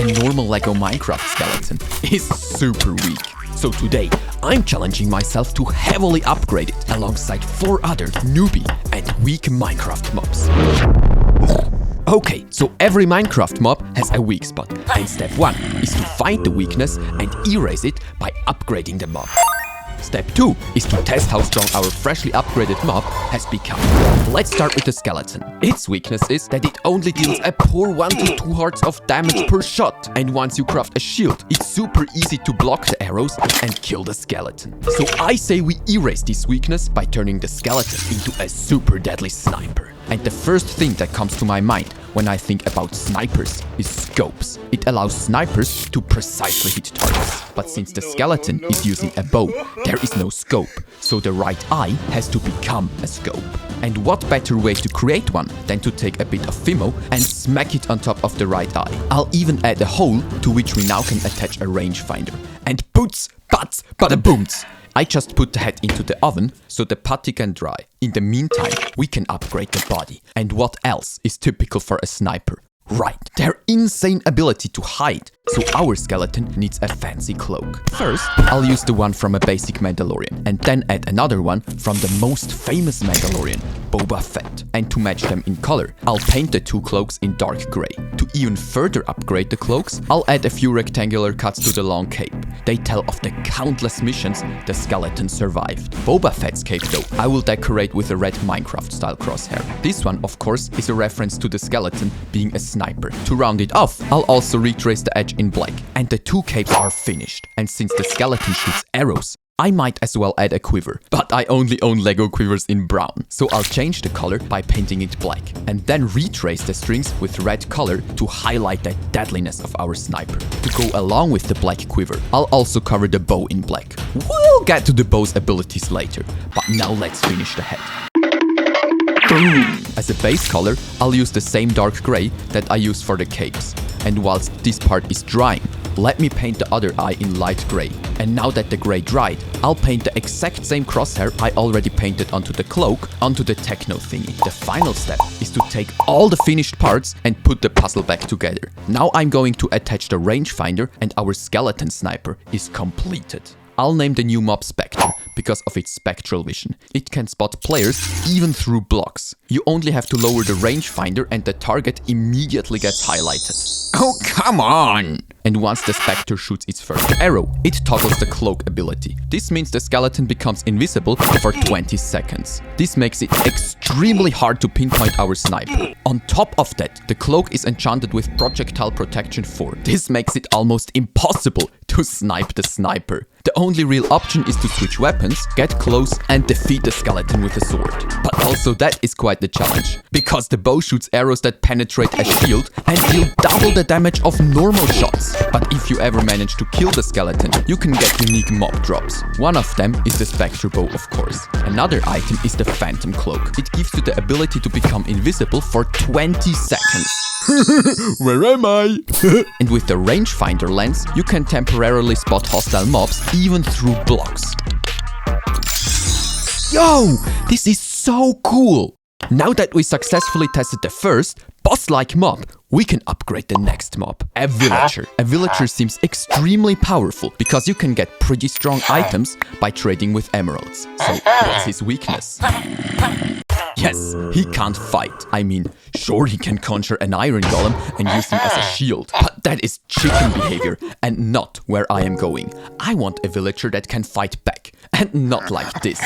a normal LEGO Minecraft skeleton is super weak. So today, I'm challenging myself to heavily upgrade it alongside 4 other Nooby and weak Minecraft mobs. Okay, so every Minecraft mob has a weak spot, and step 1 is to find the weakness and erase it by upgrading the mob. Step 2 is to test how strong our freshly upgraded mob has become. Let's start with the skeleton. Its weakness is that it only deals a poor 1 to 2 hearts of damage per shot. And once you craft a shield, it's super easy to block the arrows and kill the skeleton. So I say we erase this weakness by turning the skeleton into a super deadly sniper. And the first thing that comes to my mind when I think about snipers is scopes. It allows snipers to precisely hit targets. But since the skeleton is using a bow, there is no scope. So the right eye has to become a scope. And what better way to create one than to take a bit of FIMO and smack it on top of the right eye. I'll even add a hole to which we now can attach a rangefinder. And boots, butts, bada booms! I just put the head into the oven so the putty can dry. In the meantime, we can upgrade the body. And what else is typical for a sniper? Right, their insane ability to hide. So our skeleton needs a fancy cloak. First, I'll use the one from a basic Mandalorian and then add another one from the most famous Mandalorian, Boba Fett. And to match them in color, I'll paint the 2 cloaks in dark gray. To even further upgrade the cloaks, I'll add a few rectangular cuts to the long cape. They tell of the countless missions the skeleton survived. Boba Fett's cape though, I will decorate with a red Minecraft style crosshair. This one, of course, is a reference to the skeleton being a sniper. To round it off, I'll also retrace the edge in black. And the 2 capes are finished. And since the skeleton shoots arrows, I might as well add a quiver, but I only own LEGO quivers in brown. So I'll change the color by painting it black and then retrace the strings with red color to highlight the deadliness of our sniper. To go along with the black quiver, I'll also cover the bow in black. We'll get to the bow's abilities later, but now let's finish the head. As a base color, I'll use the same dark gray that I used for the capes. And whilst this part is drying, let me paint the other eye in light gray. And now that the gray dried, I'll paint the exact same crosshair I already painted onto the cloak, onto the techno thingy. The final step is to take all the finished parts and put the puzzle back together. Now I'm going to attach the rangefinder and our skeleton sniper is completed. I'll name the new mob Spectre because of its spectral vision. It can spot players even through blocks. You only have to lower the rangefinder and the target immediately gets highlighted. Oh, come on! And once the Spectre shoots its first arrow, it toggles the cloak ability. This means the skeleton becomes invisible for 20 seconds. This makes it extremely hard to pinpoint our sniper. On top of that, the cloak is enchanted with projectile protection 4. This makes it almost impossible to snipe the sniper. The only real option is to switch weapons, get close and defeat the skeleton with a sword. But also that is quite the challenge, because the bow shoots arrows that penetrate a shield and deal double the damage of normal shots. But if you ever manage to kill the skeleton, you can get unique mob drops. One of them is the Spectre bow, of course. Another item is the Phantom cloak. It gives you the ability to become invisible for 20 seconds. Where am I? And with the rangefinder lens, you can temporarily spot hostile mobs even through blocks. Yo, this is so cool! Now that we successfully tested the first boss-like mob, we can upgrade the next mob, a villager. A villager seems extremely powerful because you can get pretty strong items by trading with emeralds. So what's his weakness? Yes, he can't fight. I mean, sure he can conjure an Iron Golem and use him as a shield, but that is chicken behavior and not where I am going. I want a villager that can fight back and not like this.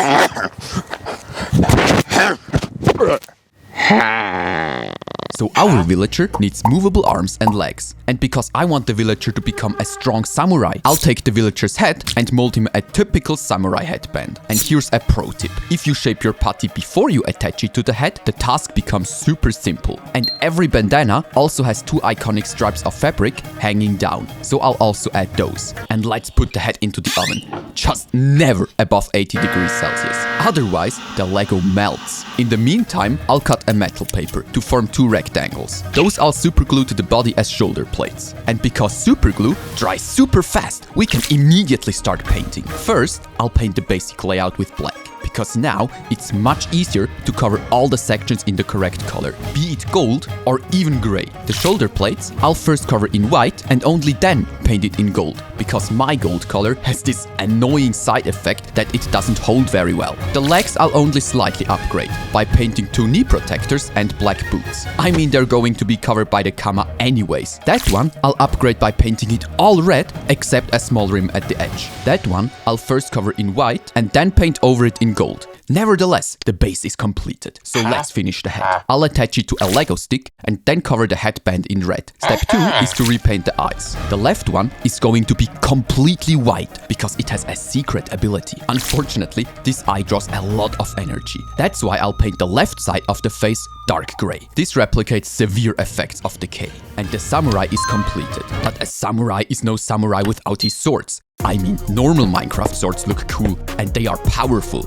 So our villager needs movable arms and legs. And because I want the villager to become a strong samurai, I'll take the villager's head and mold him a typical samurai headband. And here's a pro tip. If you shape your putty before you attach it to the head, the task becomes super simple. And every bandana also has 2 iconic stripes of fabric hanging down. So I'll also add those. And let's put the head into the oven. Just never above 80 degrees Celsius. Otherwise, the Lego melts. In the meantime, I'll cut a metal paper to form 2 rectangles. Those I'll superglue to the body as shoulder plates. And because superglue dries super fast, we can immediately start painting. First, I'll paint the basic layout with black. because now it's much easier to cover all the sections in the correct color, be it gold or even gray. The shoulder plates I'll first cover in white and only then paint it in gold, because my gold color has this annoying side effect that it doesn't hold very well. The legs I'll only slightly upgrade by painting 2 knee protectors and black boots. I mean, they're going to be covered by the Kama anyways. That one I'll upgrade by painting it all red except a small rim at the edge. That one I'll first cover in white and then paint over it in gold. Nevertheless, the base is completed, so let's finish the head. I'll attach it to a Lego stick and then cover the headband in red. Step 2 is to repaint the eyes. The left one is going to be completely white because it has a secret ability. Unfortunately, this eye draws a lot of energy. That's why I'll paint the left side of the face dark gray. This replicates severe effects of decay. And the samurai is completed. But a samurai is no samurai without his swords. I mean, normal Minecraft swords look cool and they are powerful.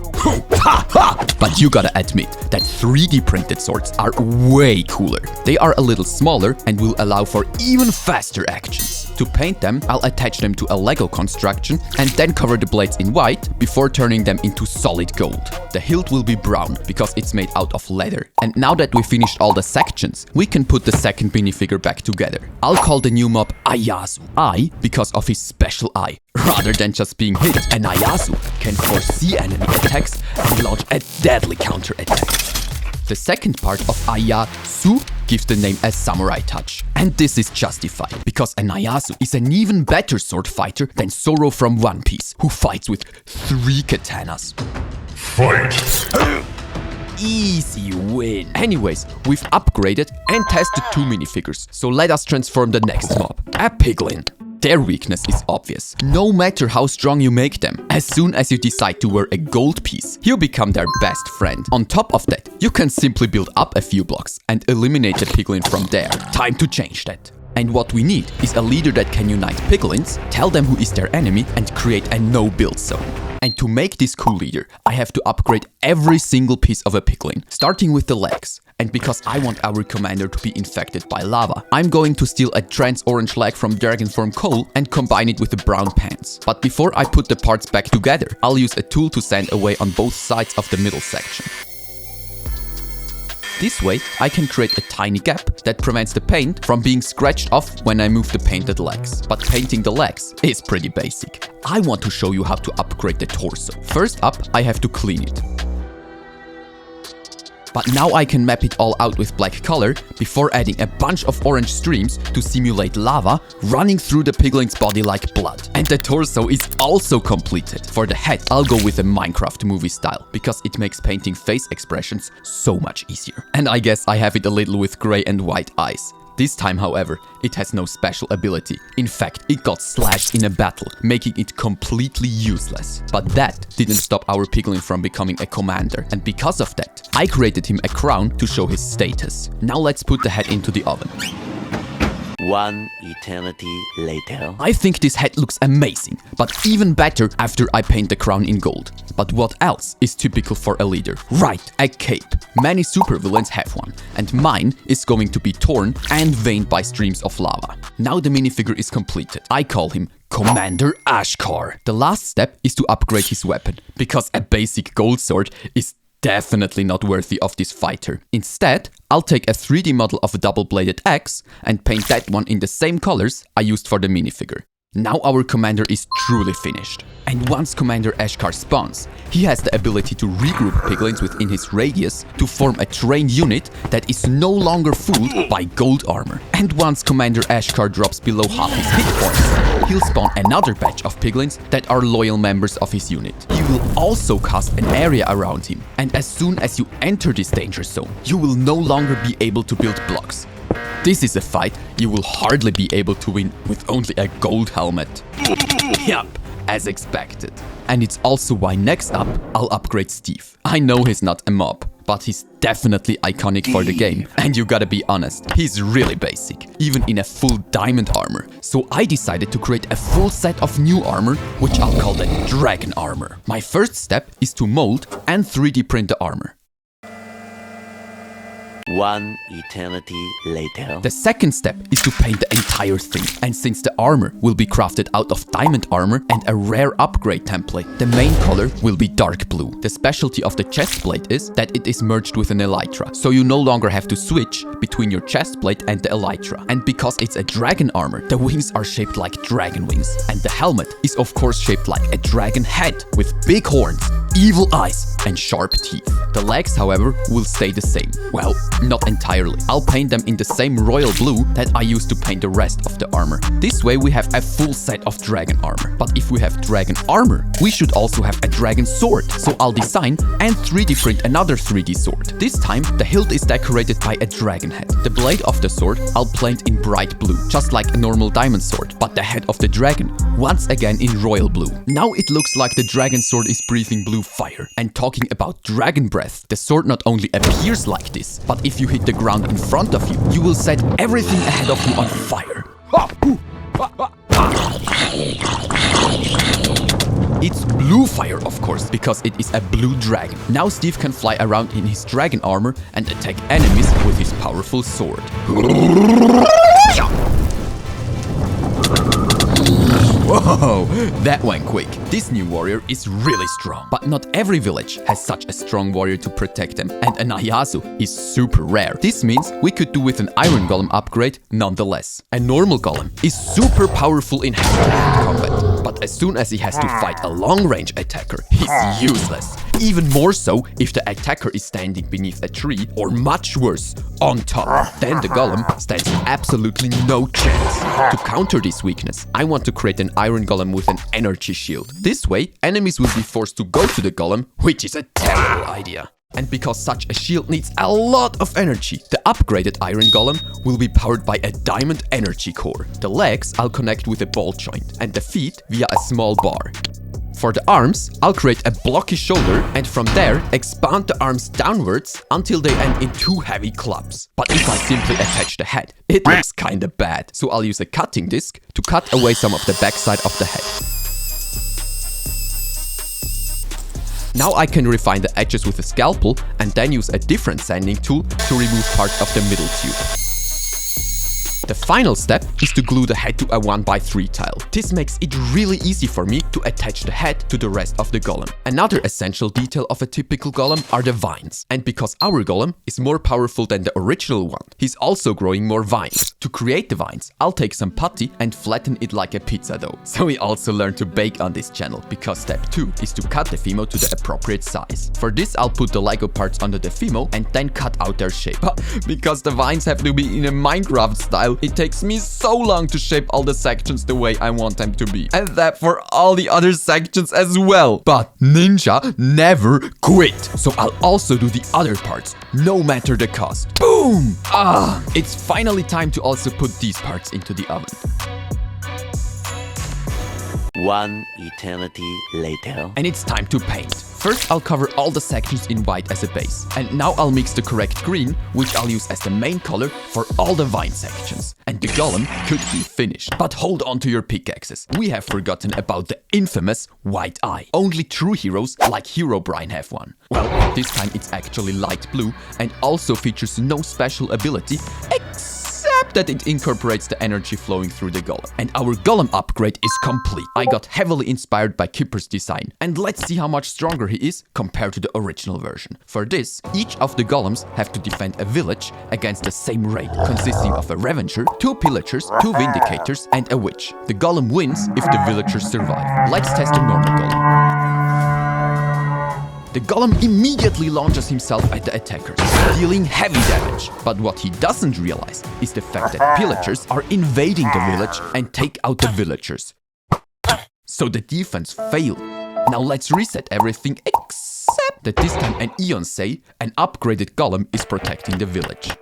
But you gotta admit that 3D printed swords are way cooler. They are a little smaller and will allow for even faster actions. To paint them, I'll attach them to a Lego construction and then cover the blades in white before turning them into solid gold. The hilt will be brown because it's made out of leather. And now that we finished all the sections, we can put the second minifigure back together. I'll call the new mob Ayazu. Eye because of his special eye. Rather than just being hit, an Ayazu can foresee enemy attacks and launch a deadly counter-attack. The second part of Ayazu gives the name a samurai touch. And this is justified, because an Ayazu is an even better sword fighter than Zoro from One Piece, who fights with 3 katanas. Fight! Easy win. Anyways, we've upgraded and tested 2 minifigures, so let us transform the next mob, a Piglin. Their weakness is obvious. No matter how strong you make them, as soon as you decide to wear a gold piece, you become their best friend. On top of that, you can simply build up a few blocks and eliminate the Piglin from there. Time to change that. And what we need is a leader that can unite Piglins, tell them who is their enemy, and create a no-build zone. And to make this cool leader, I have to upgrade every single piece of a Piglin, starting with the legs. And because I want our commander to be infected by lava, I'm going to steal a trans-orange leg from Dragonform Kreul and combine it with the brown pants. But before I put the parts back together, I'll use a tool to sand away on both sides of the middle section. This way, I can create a tiny gap that prevents the paint from being scratched off when I move the painted legs. But painting the legs is pretty basic. I want to show you how to upgrade the torso. First up, I have to clean it. But now I can map it all out with black color before adding a bunch of orange streams to simulate lava running through the Piglin's body like blood. And the torso is also completed. For the head, I'll go with a Minecraft movie style because it makes painting face expressions so much easier. And I guess I have it a little with gray and white eyes. This time, however, it has no special ability. In fact, it got slashed in a battle, making it completely useless. But that didn't stop our Piglin from becoming a commander. And because of that, I created him a crown to show his status. Now let's put the head into the oven. One eternity later. I think this head looks amazing, but even better after I paint the crown in gold. But what else is typical for a leader? Right, a cape. Many supervillains have one, and mine is going to be torn and veined by streams of lava. Now the minifigure is completed. I call him Commander Ashkar. The last step is to upgrade his weapon, because a basic gold sword is definitely not worthy of this fighter. Instead, I'll take a 3D model of a double-bladed axe and paint that one in the same colors I used for the minifigure. Now our commander is truly finished. And once Commander Ashkar spawns, he has the ability to regroup Piglins within his radius to form a trained unit that is no longer fooled by gold armor. And once Commander Ashkar drops below half his hit points, he'll spawn another batch of Piglins that are loyal members of his unit. He will also cast an area around him, and as soon as you enter this danger zone, you will no longer be able to build blocks. This is a fight you will hardly be able to win with only a gold helmet. Yup, as expected. And it's also why next up, I'll upgrade Steve. I know he's not a mob, but he's definitely iconic for the game. And you gotta be honest, he's really basic, even in a full diamond armor. So I decided to create a full set of new armor, which I'll call the Dragon Armor. My first step is to mold and 3D print the armor. One eternity later. The second step is to paint the entire thing, and since the armor will be crafted out of diamond armor and a rare upgrade template, the main color will be dark blue. The specialty of the chest plate is that it is merged with an elytra, so you no longer have to switch between your chest plate and the elytra. And because it's a dragon armor, the wings are shaped like dragon wings, and the helmet is of course shaped like a dragon head with big horns, evil eyes and sharp teeth. The legs, however, will stay the same. Well, not entirely. I'll paint them in the same royal blue that I used to paint the rest of the armor. This way we have a full set of dragon armor. But if we have dragon armor, we should also have a dragon sword. So I'll design and 3D print another 3D sword. This time the hilt is decorated by a dragon head. The blade of the sword I'll paint in bright blue, just like a normal diamond sword, but the head of the dragon once again in royal blue. Now it looks like the dragon sword is breathing blue fire. And talking about dragon breath, the sword not only appears like this, but if you hit the ground in front of you, you will set everything ahead of you on fire. It's blue fire, of course, because it is a blue dragon. Now Steve can fly around in his dragon armor and attack enemies with his powerful sword. Whoa, that went quick. This new warrior is really strong. But not every village has such a strong warrior to protect them, and an Ayazu is super rare. This means we could do with an Iron Golem upgrade nonetheless. A normal golem is super powerful in hand-to-hand combat, but as soon as he has to fight a long-range attacker, he's useless. Even more so if the attacker is standing beneath a tree, or much worse, on top. Then the golem stands absolutely no chance. To counter this weakness, I want to create an Iron Golem with an energy shield. This way, enemies will be forced to go to the golem, which is a terrible idea. And because such a shield needs a lot of energy, the upgraded Iron Golem will be powered by a diamond energy core. The legs I'll connect with a ball joint, and the feet via a small bar. For the arms, I'll create a blocky shoulder and from there expand the arms downwards until they end in 2 heavy clubs. But if I simply attach the head, it looks kinda bad. So I'll use a cutting disc to cut away some of the backside of the head. Now I can refine the edges with a scalpel and then use a different sanding tool to remove parts of the middle tube. The final step is to glue the head to a 1x3 tile. This makes it really easy for me to attach the head to the rest of the golem. Another essential detail of a typical golem are the vines. And because our golem is more powerful than the original one, he's also growing more vines. To create the vines, I'll take some putty and flatten it like a pizza dough. So we also learn to bake on this channel, because step 2 is to cut the FIMO to the appropriate size. For this, I'll put the LEGO parts under the FIMO and then cut out their shape. But because the vines have to be in a Minecraft style, it takes me so long to shape all the sections the way I want them to be. And that for all the other sections as well. But Ninja never quit. So I'll also do the other parts, no matter the cost. Boom! It's finally time to also put these parts into the oven. One eternity later. And it's time to paint. First, I'll cover all the sections in white as a base. And now I'll mix the correct green, which I'll use as the main color for all the vine sections. And the golem could be finished. But hold on to your pickaxes. We have forgotten about the infamous white eye. Only true heroes like Herobrine have one. Well, this time it's actually light blue and also features no special ability except that it incorporates the energy flowing through the golem. And our golem upgrade is complete. I got heavily inspired by Kipper's design. And let's see how much stronger he is compared to the original version. For this, each of the golems have to defend a village against the same raid, consisting of a Revenger, 2 Pillagers, 2 Vindicators, and a Witch. The golem wins if the villagers survive. Let's test the normal golem. The golem immediately launches himself at the attackers, dealing heavy damage. But what he doesn't realize is the fact that pillagers are invading the village and take out the villagers. So the defense failed. Now let's reset everything except that this time an Eonsei, an upgraded golem, is protecting the village.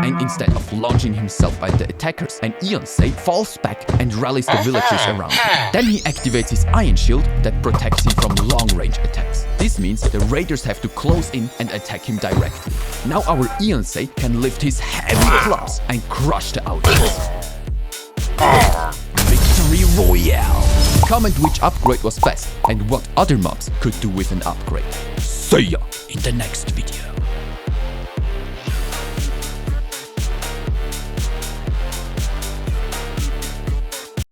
And instead of launching himself at the attackers, an Eonsei falls back and rallies the villagers around him. Then he activates his iron shield that protects him from long-range attacks. This means the raiders have to close in and attack him directly. Now our Eonsei can lift his heavy clubs and crush the outlaws. Victory Royale! Comment which upgrade was best and what other mobs could do with an upgrade. See ya in the next video.